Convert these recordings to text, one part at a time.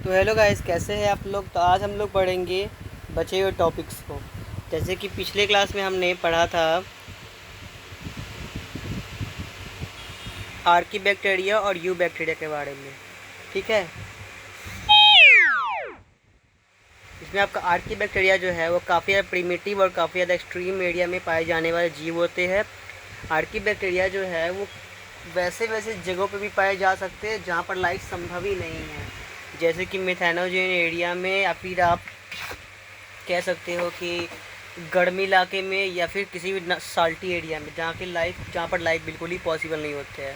तो hello guys, कैसे हैं आप लोग। तो आज हम लोग पढ़ेंगे बचे हुए टॉपिक्स को। जैसे कि पिछले क्लास में हमने पढ़ा था आर्की बैक्टीरिया और यू बैक्टीरिया के बारे में। ठीक है, इसमें आपका आर्की बैक्टीरिया जो है वो काफ़ी ज़्यादा प्रिमिटिव और काफ़ी ज़्यादा एक्सट्रीम एरिया में पाए जाने वाले जीव होते हैं। आर्की बैक्टीरिया जो है वो वैसे वैसे जगहों पे भी पाए जा सकते हैं जहाँ पर लाइफ संभव ही नहीं है, जैसे कि मेथानोजेन एरिया में, या फिर आप कह सकते हो कि गर्मी इलाके में, या फिर किसी भी साल्टी एरिया में जहाँ पर लाइफ बिल्कुल ही पॉसिबल नहीं होते हैं।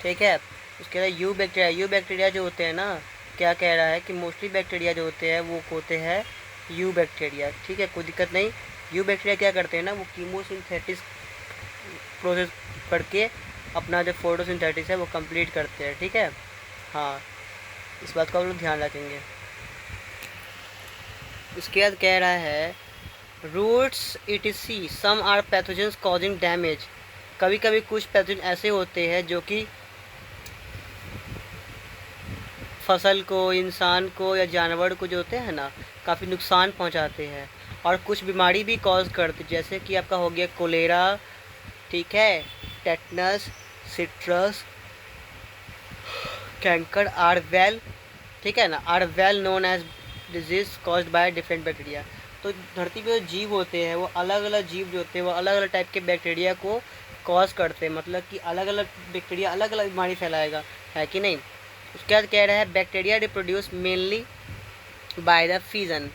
ठीक है, उसके बाद यू बैक्टीरिया जो होते हैं ना, क्या कह रहा है कि मोस्टली बैक्टीरिया जो होते हैं वो होते हैं यू बैक्टीरिया। ठीक है, कोई दिक्कत नहीं। यू बैक्टीरिया क्या करते हैं ना, वो कीमोसिंथेटिस प्रोसेस करके अपना जो फोटोसिंथेसिस है वो कंप्लीट करते हैं। ठीक है, हाँ, इस बात का हम लोग ध्यान रखेंगे। उसके बाद कह रहा है roots etc some are pathogens causing damage. कभी कभी कुछ पैथोजन ऐसे होते हैं जो कि फसल को, इंसान को या जानवर को जो होते हैं ना, काफ़ी नुकसान पहुंचाते हैं और कुछ बीमारी भी कॉज करते, जैसे कि आपका हो गया कोलेरा, ठीक है, tetanus, citrus, canker, are well, ठीक है ना, are well known as disease caused by different bacteria. तो धरती पे जो जीव होते हैं वो अलग अलग जीव जो होते हैं वो अलग अलग टाइप के बैक्टीरिया को कॉज करते हैं, मतलब कि अलग अलग बैक्टीरिया अलग अलग बीमारी फैलाएगा, है कि नहीं। उसके बाद कह रहा है bacteria reproduce mainly by the fission.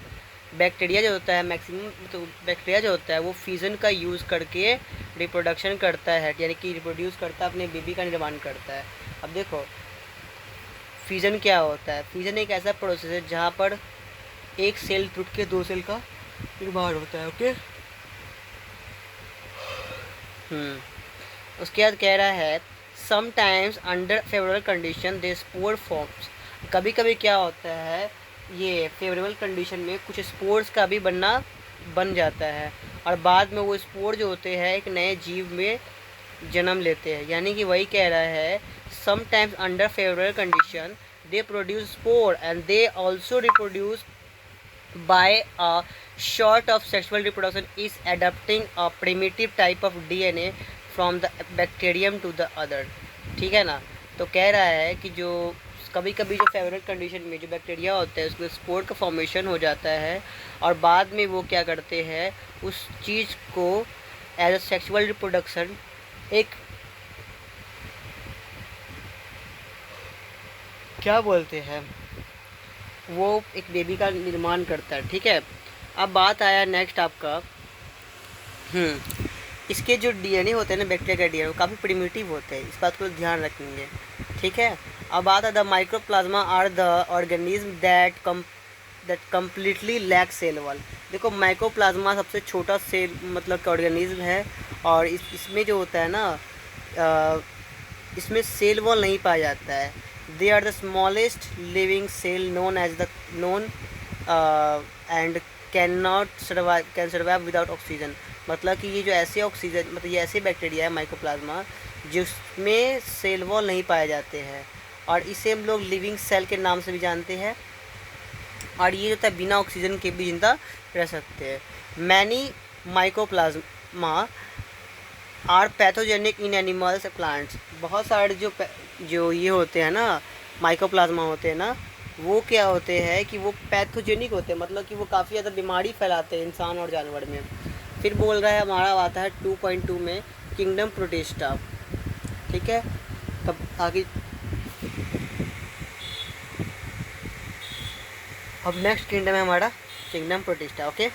Bacteria जो होता है मैक्सिमम, तो बैक्टीरिया जो होता है वो फिजन का यूज़ करके रिप्रोडक्शन करता है, यानी कि रिप्रोड्यूस करता है, अपने बेबी का निर्माण करता है। अब देखो फिजन क्या होता है। फिजन एक ऐसा प्रोसेस है जहाँ पर एक सेल टूट के दो सेल का निर्माण होता है। ओके, उसके बाद कह रहा है समटाइम्स अंडर फेवरेबल कंडीशन दे स्पोर फॉर्म्स। कभी कभी क्या होता है, ये फेवरेबल कंडीशन में कुछ स्पोर्स का भी बन जाता है और बाद में वो स्पोर जो होते हैं एक नए जीव में जन्म लेते हैं। यानी कि वही कह रहा है sometimes under favourable condition they produce spore and they also reproduce by a short of sexual reproduction is adapting a primitive type of DNA from the bacterium to the other। ठीक है ना, तो कह रहा है कि जो कभी कभी जो फेवरेट कंडीशन में जो बैक्टीरिया होता है उसमें स्पोर का फॉर्मेशन हो जाता है और बाद में वो क्या करते हैं उस चीज़ को एज अ सेक्सुअल रिप्रोडक्शन एक क्या बोलते हैं, वो एक बेबी का निर्माण करता है। ठीक है, अब बात आया नेक्स्ट आपका इसके जो डीएनए होते हैं ना, बैक्टीरिया का डीएनए वो काफ़ी प्रिमिटिव होते हैं, इस बात को ध्यान रखेंगे। ठीक है, अब बात है the mycoplasma are the organism that completely lack cell wall. देखो माइक्रोप्लाज्मा सबसे छोटा सेल मतलब ऑर्गेनिज्म है और इसमें जो होता है ना, इसमें सेल वॉल नहीं पाया जाता है। They are the smallest living cell known and can survive without oxygen. मतलब कि ये जो ऐसे ऑक्सीजन मतलब ये ऐसे बैक्टीरिया है माइक्रोप्लाज्मा जिसमें सेल वॉल नहीं पाए जाते हैं और इसे हम लोग लिविंग सेल के नाम से भी जानते हैं और ये जो है बिना ऑक्सीजन के भी जिंदा रह सकते हैं। Many mycoplasma are pathogenic in animals plants. बहुत सारे जो ये होते हैं ना माइक्रोप्लाज्मा होते हैं ना, वो क्या होते हैं कि वो पैथोजेनिक होते हैं, मतलब कि वो काफ़ी ज़्यादा बीमारी फैलाते हैं इंसान और जानवर में। फिर बोल रहा है हमारा आता है 2.2 में किंगडम प्रोटिस्टा। ठीक है, तब आगे अब नेक्स्ट किंगडम है हमारा किंगडम प्रोटिस्टा। ओके,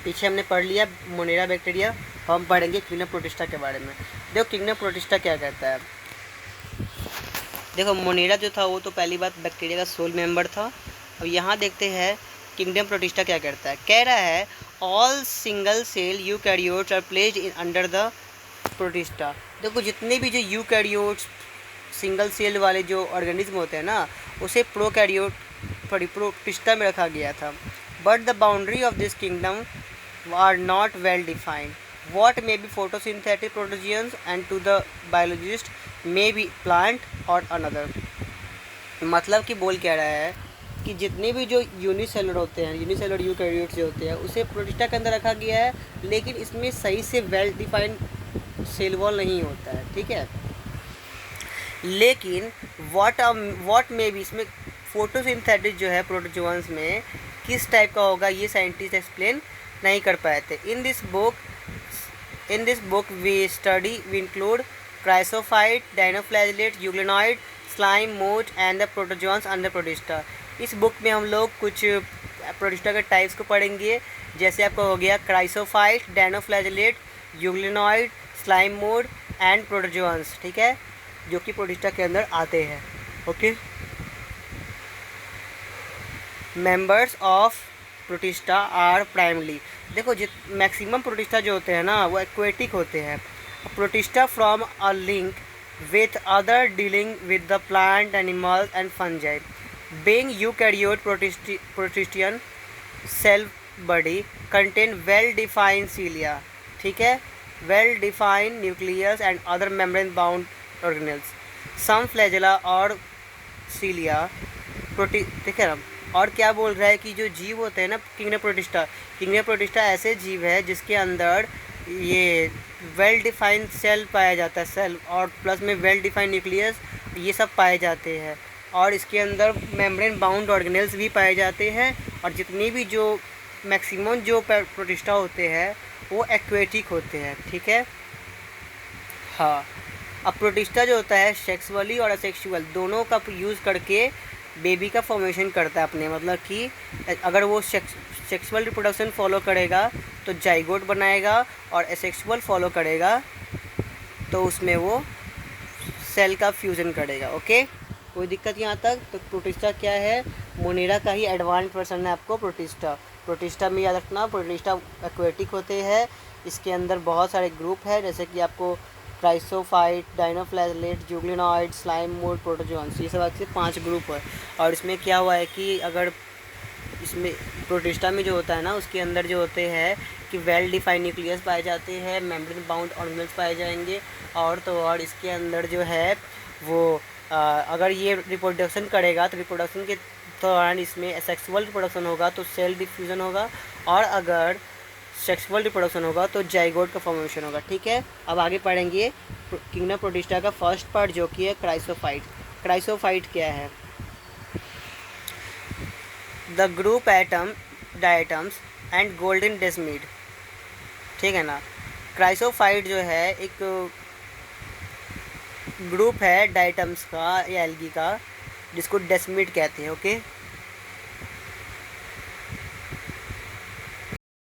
पीछे हमने पढ़ लिया मोनेरा बैक्टीरिया, हम पढ़ेंगे किंगडम प्रोटिस्टा के बारे में। देखो किंगडम प्रोटिस्टा क्या कहता है। देखो मोनेरा जो था वो तो पहली बात बैक्टीरिया का सोल मेंबर था। अब यहाँ देखते हैं किंगडम प्रोटिस्टा क्या करता है। कह रहा है all single cell eukaryotes are placed in under the Protista. देखो जितने भी जो यूकैरियोट्स सिंगल सेल वाले जो ऑर्गेनिज्म होते हैं ना उसे प्रोटिस्टा में रखा गया था। But the boundary of this kingdom are not well defined. What may be photosynthetic protozoans and to the biologist may be plant or another। मतलब कि बोल क्या रहा है कि जितने भी जो यूनिसेलुलर होते हैं, यूनिसेलुलर यूकैरियोट्स जो होते हैं, उसे प्रोटिस्टा के अंदर रखा गया है, लेकिन इसमें सही से वेल डिफाइंड सेल वॉल नहीं होता है, ठीक है। लेकिन व्हाट में भी इसमें फोटोसिंथेसिस जो है प्रोटोजोअन्स में किस टाइप का होगा, ये साइंटिस्ट एक्सप्लेन नहीं कर पाए थे। In this book we include chrysophyte, dinoflagellate, euglenoid, slime, mould and the protozoans under Protista. इस बुक में हम लोग कुछ प्रोटिस्टा के टाइप्स को पढ़ेंगे, जैसे आपका हो गया chrysophyte, dinoflagellate, euglenoid, slime mould and protozoans, ठीक है, जो कि प्रोटिस्टा के अंदर आते हैं। Okay, members of protista are primarily, देखो मैक्सिमम प्रोटिस्टा जो होते हैं ना वो एक्वेटिक होते हैं। Protista from a link with other dealing with the plant, animals and fungi. Being eukaryote protistian cell body contain well defined cilia, ठीक है, well defined nucleus and other membrane bound organelles. Some flagella और cilia ठीक है ना। और क्या बोल रहा है कि जो जीव होते हैं ना किंगडम प्रोटिस्टा ऐसे जीव है जिसके अंदर ये वेल डिफाइंड सेल पाया जाता है, सेल और प्लस में वेल डिफाइंड न्यूक्लियस, ये सब पाए जाते हैं। और इसके अंदर मेम्ब्रेन बाउंड ऑर्गेनेल्स भी पाए जाते हैं। और जितनी भी जो मैक्सिमम जो प्रोटिस्टा होते हैं वो एक्वेटिक होते हैं, ठीक है। हाँ, अब प्रोटिस्टा जो होता है सेक्सुअली और असेक्सुअल दोनों का यूज़ करके बेबी का फॉर्मेशन करता है अपने, मतलब कि अगर वो सेक्सुअल रिप्रोडक्शन फॉलो करेगा तो जाइगोट बनाएगा, और एसेक्सुअल फॉलो करेगा तो उसमें वो सेल का फ्यूज़न करेगा। ओके, कोई दिक्कत यहाँ तक? तो प्रोटिस्टा क्या है, मोनेरा का ही एडवांस वर्जन है आपको प्रोटिस्टा में याद रखना। प्रोटिस्टा एक्वेटिक होते हैं, इसके अंदर बहुत सारे ग्रुप है, जैसे कि आपको chrysophyte, dinoflagellate, euglenoid, slime mould, protozoans, ये सब आपसे 5 ग्रुप है। और इसमें क्या हुआ है कि अगर इसमें प्रोटिस्टा में जो होता है ना उसके अंदर जो होते हैं कि वेल डिफाइंड न्यूक्लियस पाए जाते हैं, मेम्ब्रेन बाउंड ऑर्गेनेल्स पाए जाएंगे, और इसके अंदर जो है वो अगर ये रिप्रोडक्शन करेगा तो रिप्रोडक्शन के दौरान इसमें सेक्सुअल रिप्रोडक्शन होगा तो सेल डिफ्यूज़न होगा, और अगर सेक्सुअल रिप्रोडक्शन होगा तो जाइगोट का फॉर्मेशन होगा, ठीक है। अब आगे पढ़ेंगे किंगडम प्रोटिस्टा का फर्स्ट पार्ट जो कि है क्राइसोफाइट क्या है? The group atom diatoms and golden desmid, ठीक है ना। क्राइसोफाइट जो है एक ग्रुप है डायटम्स का या एल्गी का, जिसको डेस्मिड कहते हैं। ओके,